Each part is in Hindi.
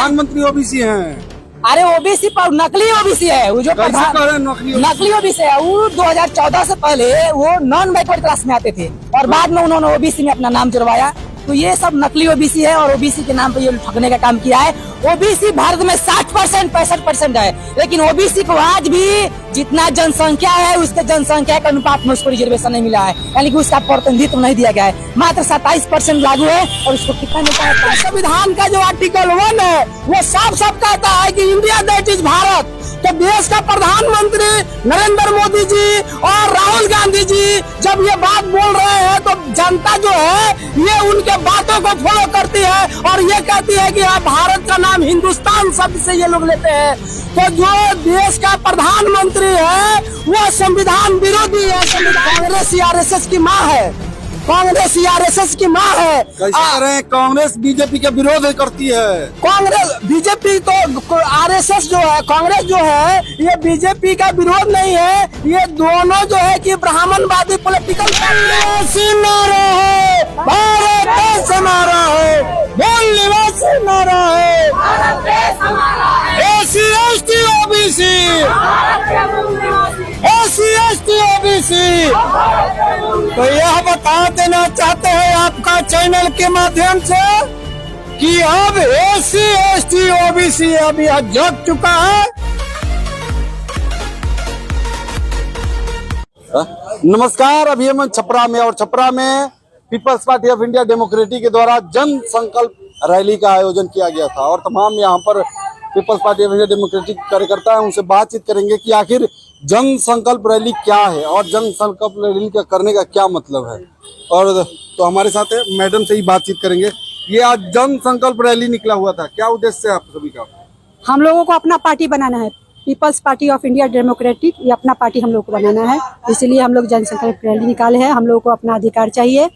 प्रधानमंत्री ओबीसी हैं। अरे ओबीसी पर नकली ओबीसी है वो, जो नकली ओबीसी है वो 2014 से पहले वो नॉन बैकवर्ड क्लास में आते थे और बाद में उन्होंने ओबीसी में अपना नाम जुड़वाया। तो ये सब नकली ओबीसी है और ओबीसी के नाम पे ये ठगने का काम किया है। ओबीसी भारत में 60% 65% है, लेकिन ओबीसी को आज भी जितना जनसंख्या है उसके जनसंख्या के अनुपात में उसको रिजर्वेशन नहीं मिला है, यानी कि उसका प्रतिनिधित्व नहीं दिया गया है। मात्र 27% लागू है और उसको कितना मिलता है? संविधान का जो आर्टिकल 1 है वो साफ साफ कहता है कि इंडिया दैट इज भारत। तो देश का प्रधानमंत्री नरेंद्र मोदी जी और राहुल गांधी जी जब ये बात बोल रहे हैं तो जनता जो है ये उनके बातों को फॉलो करती है और ये कहती है कि भारत का नाम हिंदुस्तान शब्द से ये लोग लेते हैं। तो जो देश का प्रधानमंत्री है वो संविधान विरोधी है। कांग्रेस आरएसएस की माँ है, कांग्रेस आरएसएस की माँ है। कांग्रेस बीजेपी का विरोध करती है। कांग्रेस बीजेपी तो आरएसएस जो है, कांग्रेस जो है ये बीजेपी का विरोध नहीं है, ये दोनों जो है कि ब्राह्मणवादी पॉलिटिकल नारा है, भारत देश हमारा है, मूल निवासी नारा है, AC ST OBC, AC ST OBC. तो यह बता देना चाहते हैं आपका चैनल के माध्यम से कि अब एसी एसटी ओबीसी अब यह जग चुका है। नमस्कार, अभी हम छपरा में और छपरा में people's party of India democratic के द्वारा जन संकल्प रैली का आयोजन किया गया था और तमाम यहाँ पर people's party of India democratic कार्यकर्ता है, उनसे बातचीत करेंगे कि आखिर जन संकल्प रैली क्या है और जन संकल्प रैली का करने का क्या मतलब है। और तो हमारे साथ है, मैडम से ही बातचीत करेंगे। ये आज जन संकल्प रैली निकला हुआ था, क्या उद्देश्य है आप सभी का? हम लोगों को अपना पार्टी बनाना है, people's party of India democratic, ये अपना पार्टी हम लोग को बनाना है, इसलिए हम लोग जन संकल्प रैली निकाले हैं। हम लोगों को अपना अधिकार चाहिए।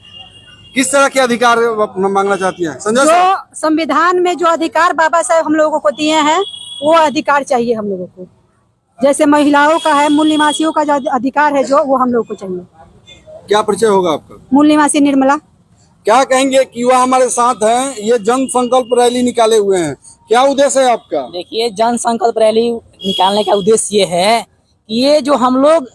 किस तरह के अधिकार मांगना चाहती हैं? जो संविधान में जो अधिकार बाबा साहब हम लोगों को दिए हैं वो अधिकार चाहिए हम लोगों को। जैसे महिलाओं का है, मूल निवासियों का जो अधिकार है जो वो हम लोग को चाहिए। क्या परिचय होगा आपका? मूल निवासी निर्मला। क्या कहेंगे कि युवा हमारे साथ हैं, ये जन संकल्प रैली निकाले हुए हैं, क्या उद्देश्य है आपका? देखिए, जन संकल्प रैली निकालने का उद्देश्य ये है कि ये जो हम लोग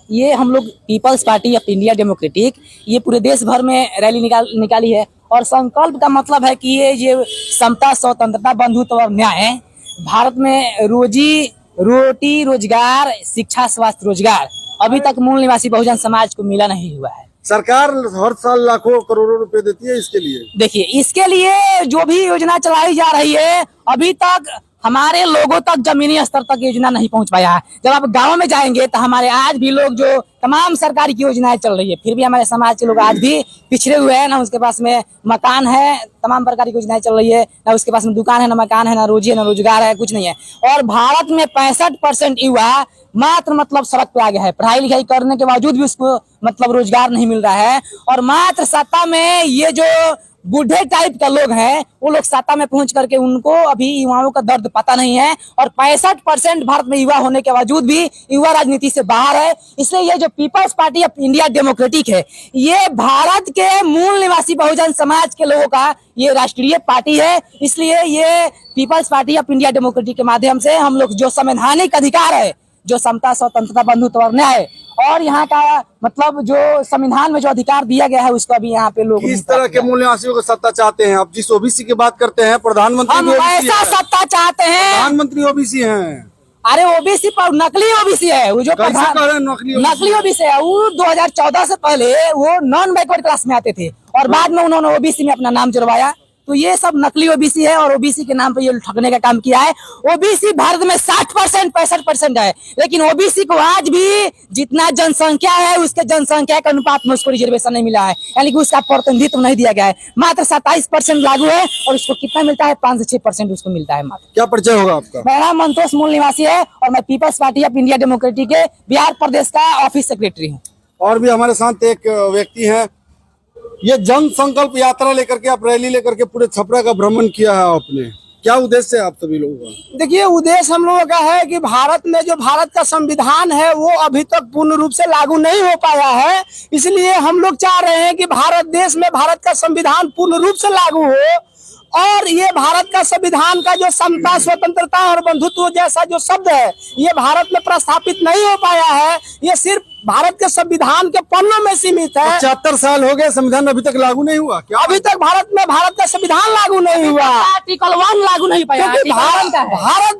people's party of India democratic ये पूरे देश भर में रैली निकाली है। और संकल्प का मतलब है कि ये समता, स्वतंत्रता, बंधुत्व और न्याय, भारत में रोटी, रोजगार, शिक्षा, स्वास्थ्य, रोजगार अभी तक मूल निवासी बहुजन समाज को मिला नहीं हुआ है। सरकार हर साल लाखों करोड़ों रुपए देती है इसके लिए। देखिए, इसके लिए जो भी योजना चलाई जा रही है अभी तक हमारे लोगों तक, जमीनी स्तर तक योजना नहीं पहुंच पाया है। जब आप गाँव में जाएंगे तो हमारे आज भी लोग जो तमाम सरकारी की योजनाएं चल रही है, फिर भी हमारे समाज के लोग आज भी पिछड़े हुए हैं। ना उसके पास में मकान है, तमाम प्रकार की योजनाएं चल रही है, ना उसके पास में दुकान है, ना मकान है, ना रोजी है, ना रोजगार है, कुछ नहीं है। और भारत में 65% युवा मात्र मतलब सड़क पे आ गया है। पढ़ाई लिखाई करने के बावजूद भी उसको मतलब रोजगार नहीं मिल रहा है। और मात्र सत्ता में ये जो बूढ़े टाइप का लोग हैं वो लोग सत्ता में पहुंच करके उनको अभी युवाओं का दर्द पता नहीं है। और 65% भारत में युवा होने के बावजूद भी युवा राजनीति से बाहर है। इसलिए ये जो people's party of India democratic है ये भारत के मूल निवासी बहुजन समाज के लोगों का ये राष्ट्रीय पार्टी है। इसलिए ये people's party of India democratic के माध्यम से हम लोग जो संवैधानिक अधिकार है, जो समता, स्वतंत्रता, बंधुत्व और न्याय और यहाँ का मतलब जो संविधान में जो अधिकार दिया गया है उसको अभी यहाँ पे लोग किस तरह के मूल निवासियों को सत्ता चाहते हैं आप? जिस ओबीसी की बात करते हैं, प्रधानमंत्री हम ऐसा सत्ता चाहते हैं। प्रधानमंत्री ओबीसी हैं। अरे ओबीसी पर नकली ओबीसी है वो, जो नकली ओबीसी है वो 2014 से पहले वो नॉन बैकवर्ड क्लास में आते थे और बाद में उन्होंने ओबीसी में अपना नाम जुड़वाया। तो ये सब नकली ओबीसी है और ओबीसी के नाम पे ये ठगने का काम किया है। ओबीसी भारत में 60% 65% है, लेकिन ओबीसी को आज भी जितना जनसंख्या है उसके जनसंख्या के अनुपात में उसको रिजर्वेशन नहीं मिला है, यानी कि उसका प्रतिनिधित्व नहीं दिया गया है। मात्र 27% लागू है और उसको कितना मिलता है? 5 से 6% उसको मिलता है मात्र। क्या परिचय होगा आपका? मेरा नाम मंतोष मूल निवासी है और मैं people's party of India democratic के बिहार प्रदेश का ऑफिस सेक्रेटरी हूँ। और भी हमारे साथ एक व्यक्ति है। ये जन संकल्प यात्रा लेकर के, आप रैली लेकर के पूरे छपरा का भ्रमण किया है आपने, क्या उद्देश्य है आप सभी लोगों का? देखिए, उद्देश्य हम लोगों का है कि भारत में जो भारत का संविधान है वो अभी तक पूर्ण रूप से लागू नहीं हो पाया है। इसलिए हम लोग चाह रहे हैं कि भारत देश में भारत का संविधान पूर्ण रूप से लागू हो और ये भारत का संविधान का जो समता, स्वतंत्रता और बंधुत्व जैसा जो शब्द है, ये भारत में प्रस्थापित नहीं हो पाया है। ये सिर्फ भारत के संविधान के पन्नों में सीमित है। 75 साल हो गए, संविधान अभी तक लागू नहीं हुआ क्या? अभी तक भारत का संविधान लागू नहीं हुआ। आर्टिकल 1 लागू नहीं पाया। क्योंकि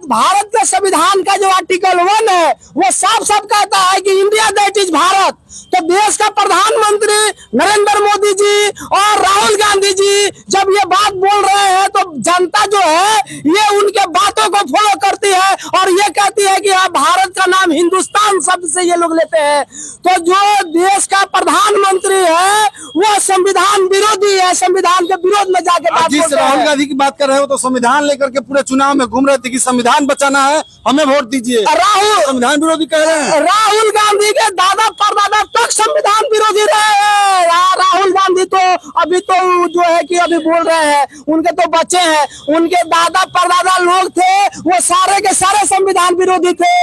भारत के संविधान का जो आर्टिकल 1 है वो साफ साफ कहता है कि इंडिया दैट इज भारत। तो देश का प्रधानमंत्री नरेंद्र मोदी जी और राहुल गांधी जी जब ये बात बोल रहे हैं तो जनता जो है ये उनके बातों को फॉलो करती है और ये कहती है कि आप भारत का नाम हिंदुस्तान शब्द से ये लोग लेते हैं। तो जो देश का प्रधानमंत्री है वो संविधान विरोधी है, संविधान के विरोध में जाके बात जिस राहुल गांधी की बात कर रहे हो तो संविधान लेकर के पूरे चुनाव में घूम रहे थे कि संविधान बचाना है, हमें वोट दीजिए। राहुल संविधान विरोधी कह रहे हैं। राहुल गांधी के दादा परदादा तक संविधान विरोधी रहे हैं। राहुल गांधी तो अभी तो जो है कि अभी बोल रहे हैं, उनके तो बच्चे हैं, उनके दादा परदादा लोग थे वो सारे के सारे संविधान विरोधी थे।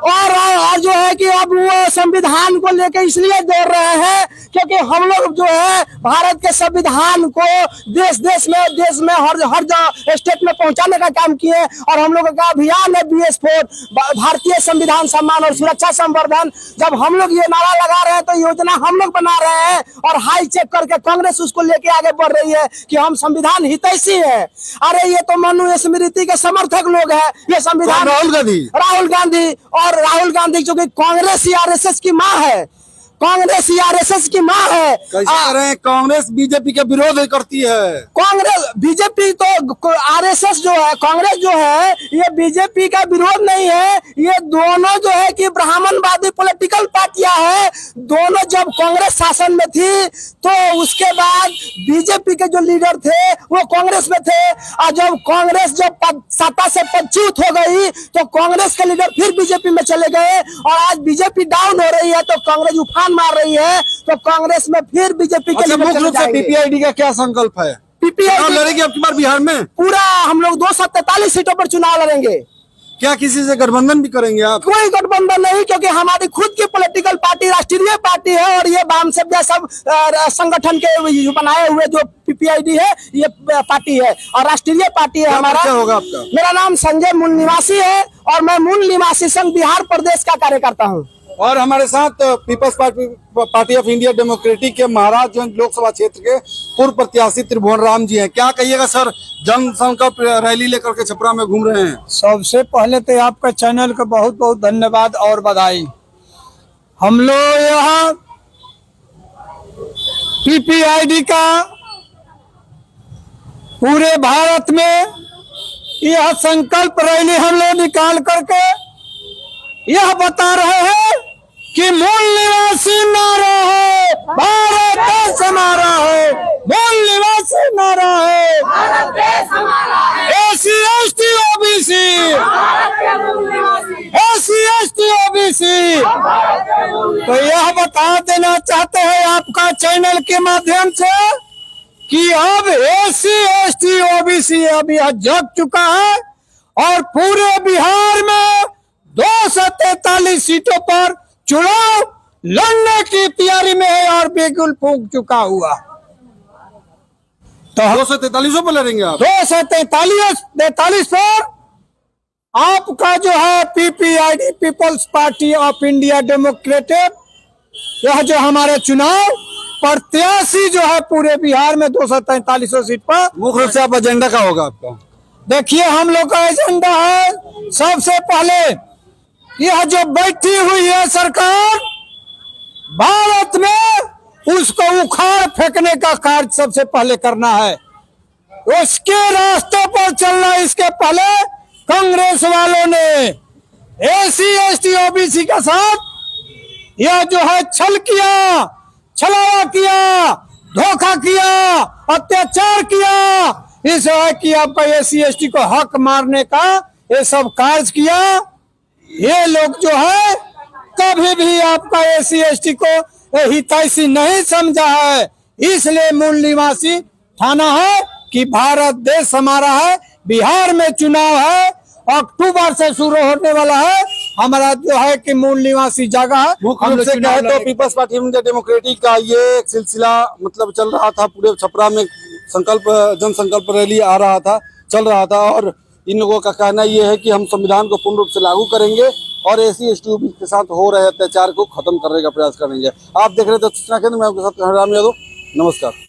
और जो है कि अब वो संविधान को लेकर इसलिए दौड़ रहे हैं क्योंकि हम लोग जो है भारत के संविधान को देश में हर स्टेट में पहुंचाने का काम किए। और हम लोगों का अभियान है BS4 भारतीय संविधान सम्मान और सुरक्षा संवर्धन। जब हम लोग ये नारा लगा रहे हैं तो योजना हम लोग बना रहे हैं और हाई चेक करके कांग्रेस उसको लेके आगे बढ़ रही है कि हम संविधान हितैषी है। अरे ये तो मनुस्मृति के समर्थक लोग हैं। ये संविधान राहुल गांधी जो कि कांग्रेस RSS की माँ है, कांग्रेस RSS की माँ है। कैसे कह रहे हैं? कांग्रेस बीजेपी के विरोध करती है। कांग्रेस बीजेपी तो RSS जो है, कांग्रेस जो है ये बीजेपी का विरोध नहीं है। ये दोनों जो है कि ब्राह्मणवादी पॉलिटिकल पार्टियां हैं। दोनों जब कांग्रेस शासन में थी तो उसके बाद बीजेपी के जो लीडर थे वो कांग्रेस में थे और जब कांग्रेस जब सत्ता से पदच्युत हो गई तो कांग्रेस के लीडर फिर बीजेपी में चले गए और आज बीजेपी डाउन हो रही है तो कांग्रेस उफान मार रही है। तो कांग्रेस में फिर बीजेपी के मुख्य रूप से PPID का क्या संकल्प है? PPID लड़ेगी अब की बार बिहार में पूरा हम लोग 243 सीटों पर चुनाव लड़ेंगे। क्या किसी से गठबंधन भी करेंगे आप? कोई गठबंधन नहीं, क्योंकि हमारी खुद की पॉलिटिकल पार्टी राष्ट्रीय पार्टी है और ये वाम सब संगठन के बनाए हुए जो PPID है ये पार्टी है और राष्ट्रीय पार्टी है। हमारा क्या होगा आपका? मेरा नाम संजय मूल निवासी है और मैं मूल निवासी संघ बिहार प्रदेश का कार्यकर्ता हूँ। और हमारे साथ people's party of India democratic के महाराजगंज लोकसभा क्षेत्र के पूर्व प्रत्याशी त्रिभुवन राम जी हैं। क्या कहिएगा सर, जन संकल्प रैली लेकर के छपरा में घूम रहे हैं? सबसे पहले तो आपका चैनल का बहुत बहुत धन्यवाद और बधाई। हम लोग यहाँ PPID का पूरे भारत में यह संकल्प रैली हम लोग निकाल करके यह बता रहे हैं कि मूल निवासी नारा है, भारत देश हमारा है। मूल निवासी नारा है, भारत देश हमारा है। SC ST OBC, SC ST OBC। तो यह बता देना चाहते हैं आपका चैनल के माध्यम से कि अब SC ST OBC अब यह जग चुका है और पूरे बिहार में 243 सीटों पर चुनाव लड़ने की तैयारी में है और बिगुल फूंक चुका हुआ। तो 243 पर लड़ेंगे आप? 243 पर आपका जो है PPID people's party of India democratic, यह जो हमारे चुनाव प्रत्याशी जो है पूरे बिहार में 243 सीट पर। मुख्य रूप से आप एजेंडा का होगा आपका? देखिए हम लोग का एजेंडा है, सबसे पहले यह जो बैठी हुई है सरकार भारत में उसको उखाड़ फेंकने का कार्य सबसे पहले करना है। उसके रास्ते पर चलना। इसके पहले कांग्रेस वालों ने SC ST OBC के साथ यह जो है छल किया, छलावा किया, धोखा किया, अत्याचार किया। इस है कि आपका SC ST को हक मारने का ये सब कार्य किया। ये लोग जो है कभी भी आपका SC ST को हितैषी नहीं समझा है। इसलिए मूल निवासी ठाना है कि भारत देश हमारा है। बिहार में चुनाव है, अक्टूबर से शुरू होने वाला है। हमारा जो है कि मूल निवासी जगह है। मुख्य रूप से कहे तो people's party of India democratic का ये एक सिलसिला मतलब चल रहा था पूरे छपरा में जन संकल्प रैली आ रहा था, चल रहा था और इन लोगों का कहना ये है कि हम संविधान को पूर्ण रूप से लागू करेंगे और SC ST OBC के साथ हो रहे अत्याचार को खत्म करने का प्रयास करेंगे। आप देख रहे थे सूचना केंद्र में, आपके साथ राम यादव, नमस्कार।